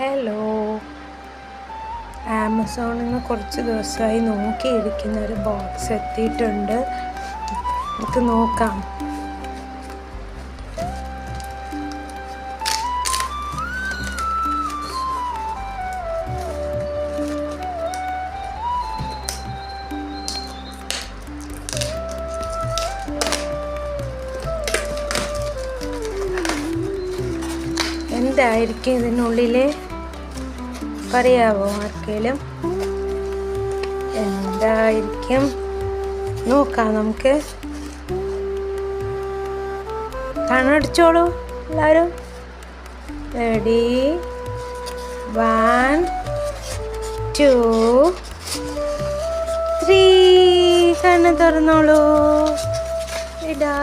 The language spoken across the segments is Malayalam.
ഹലോ, ആമസോണിൽ നിന്ന് കുറച്ച് ദിവസമായി നോക്കിയിരിക്കുന്ന ഒരു ബോക്സ് എത്തിയിട്ടുണ്ട്. നമുക്ക് നോക്കാം. എന്തായിരിക്കും ഇതിനുള്ളിൽ പറയാവോ ആർക്കെങ്കിലും? എന്തായിരിക്കും നോക്കാം. നമുക്ക് കണ്ണടിച്ചോളൂ എല്ലാവരും. റെഡി, 1 2 3. കണ്ണ് തുറന്നോളൂ. ഇതാ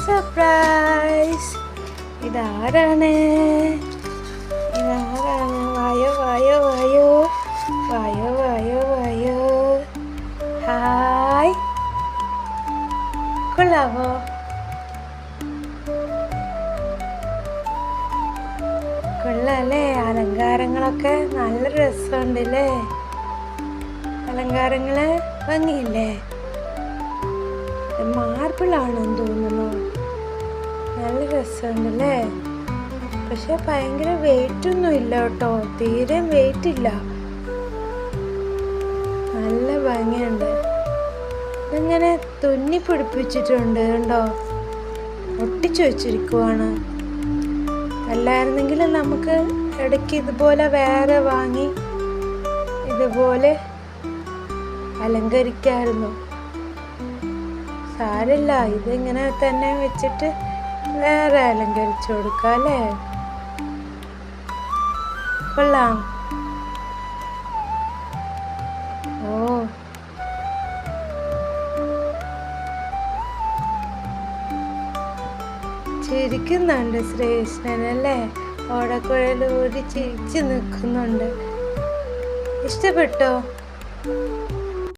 സർപ്രൈസ്. ഇതാരാണ്? വായോ വായോ വായോ വായോ വായോ വായോ. ഹായ്, കൊള്ളാവോ? കൊള്ളാല്ലേ? അലങ്കാരങ്ങളൊക്കെ നല്ല രസമുണ്ടല്ലേ? അലങ്കാരങ്ങള് ഭംഗിയില്ലേ? മാർബിളാണെന്ന് തോന്നുന്നു. നല്ല രസമുണ്ടല്ലേ? പക്ഷെ ഭയങ്കര വെയിറ്റ് ഒന്നും ഇല്ല കേട്ടോ, തീരെ വെയിറ്റ് ഇല്ല. നല്ല ഭംഗിയുണ്ട്. ഇങ്ങനെ തുന്നി പിടിപ്പിച്ചിട്ടുണ്ട് കണ്ടോ, ഒട്ടിച്ചു വെച്ചിരിക്കുവാണ്. അല്ലായിരുന്നെങ്കിൽ നമുക്ക് ഇടയ്ക്ക് ഇതുപോലെ വേറെ വാങ്ങി ഇതുപോലെ അലങ്കരിക്കായിരുന്നു. സാരമില്ല, ഇതിങ്ങനെ തന്നെ വെച്ചിട്ട് വേറെ അലങ്കരിച്ചു കൊടുക്കാം അല്ലേ? കൊള്ളാം. ഓ, ചിരിക്കുന്നുണ്ട് ശ്രീകൃഷ്ണൻ അല്ലേ? ഓടക്കുഴൽ ഊരി ചിരിച്ചു നിൽക്കുന്നുണ്ട്. ഇഷ്ടപ്പെട്ടോ?